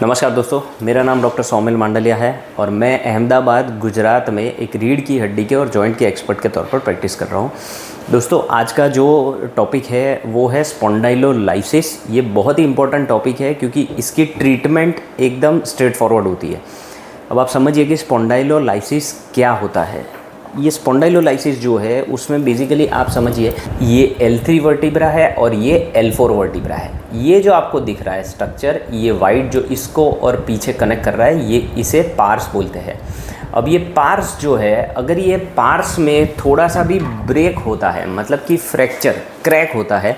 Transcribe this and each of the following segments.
नमस्कार दोस्तों, मेरा नाम डॉक्टर सौमिल मांडलिया है और मैं अहमदाबाद गुजरात में एक रीढ़ की हड्डी के और जॉइंट के एक्सपर्ट के तौर पर प्रैक्टिस कर रहा हूँ। दोस्तों, आज का जो टॉपिक है वो है स्पॉन्डाइलोलाइसिस। ये बहुत ही इंपॉर्टेंट टॉपिक है क्योंकि इसकी ट्रीटमेंट एकदम स्ट्रेट फॉरवर्ड होती है। अब आप समझिए कि स्पॉन्डाइलोलाइसिस क्या होता है। ये स्पॉन्डाइलोलाइसिस जो है उसमें बेसिकली आप समझिए ये L3 वर्टिब्रा है और ये L4 वर्टिब्रा है। ये जो आपको दिख रहा है स्ट्रक्चर, ये वाइट जो इसको और पीछे कनेक्ट कर रहा है, ये इसे पार्स बोलते हैं। अब ये पार्स जो है, अगर ये पार्स में थोड़ा सा भी ब्रेक होता है, मतलब कि फ्रैक्चर क्रैक होता है,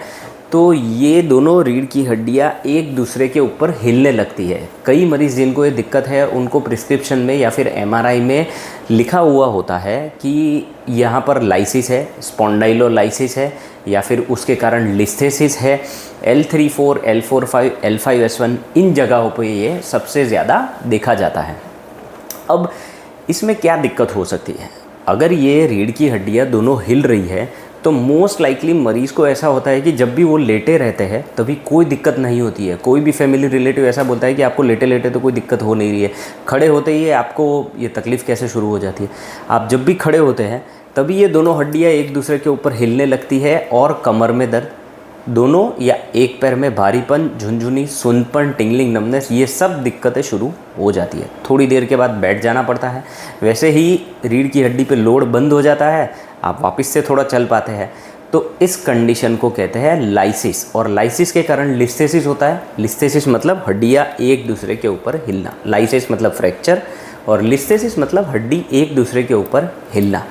तो ये दोनों रीढ़ की हड्डियाँ एक दूसरे के ऊपर हिलने लगती है। कई मरीज़ जिनको ये दिक्कत है उनको प्रिस्क्रिप्शन में या फिर MRI में लिखा हुआ होता है कि यहाँ पर लाइसिस है, स्पॉन्डाइलोलाइसिस है या फिर उसके कारण लिस्थेसिस है। L3-4, L4-5, L5S1 इन जगहों पे ये सबसे ज़्यादा देखा जाता है। अब इसमें क्या दिक्कत हो सकती है? अगर ये रीढ़ की हड्डियाँ दोनों हिल रही है तो मोस्ट लाइकली मरीज़ को ऐसा होता है कि जब भी वो लेटे रहते हैं तभी कोई दिक्कत नहीं होती है। कोई भी फैमिली रिलेटिव ऐसा बोलता है कि आपको लेटे लेटे तो कोई दिक्कत हो नहीं रही है, खड़े होते ही आपको ये तकलीफ़ कैसे शुरू हो जाती है। आप जब भी खड़े होते हैं तभी ये दोनों हड्डियाँ एक दूसरे के ऊपर हिलने लगती है और कमर में दर्द, दोनों या एक पैर में भारीपन, झुनझुनी, सुनपन, टिंगलिंग, नमनेस, ये सब दिक्कतें शुरू हो जाती है। थोड़ी देर के बाद बैठ जाना पड़ता है। वैसे ही रीढ़ की हड्डी पे लोड बंद हो जाता है, आप वापस से थोड़ा चल पाते हैं। तो इस कंडीशन को कहते हैं लाइसिस, और लाइसिस के कारण लिस्थेसिस होता है। लिस्थेसिस मतलब हड्डियाँ एक दूसरे के ऊपर हिलना, लाइसिस मतलब फ्रैक्चर और लिस्थेसिस मतलब हड्डी एक दूसरे के ऊपर हिलना।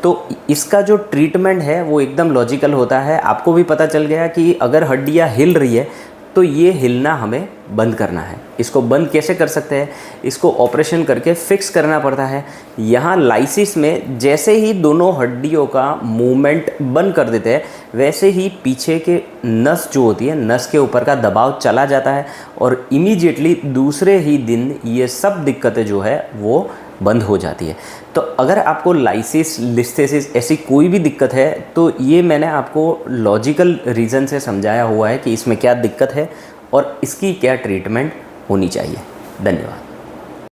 तो इसका जो ट्रीटमेंट है वो एकदम लॉजिकल होता है। आपको भी पता चल गया कि अगर हड्डियाँ हिल रही है तो ये हिलना हमें बंद करना है। इसको बंद कैसे कर सकते हैं? इसको ऑपरेशन करके फिक्स करना पड़ता है। यहाँ लाइसिस में जैसे ही दोनों हड्डियों का मूवमेंट बंद कर देते हैं, वैसे ही पीछे के नस जो होती है, नस के ऊपर का दबाव चला जाता है और इमीडिएटली दूसरे ही दिन ये सब दिक्कतें जो है वो बंद हो जाती है। तो अगर आपको लाइसिस, लिस्थेसिस ऐसी कोई भी दिक्कत है तो ये मैंने आपको लॉजिकल रीज़न से समझाया हुआ है कि इसमें क्या दिक्कत है और इसकी क्या ट्रीटमेंट होनी चाहिए। धन्यवाद।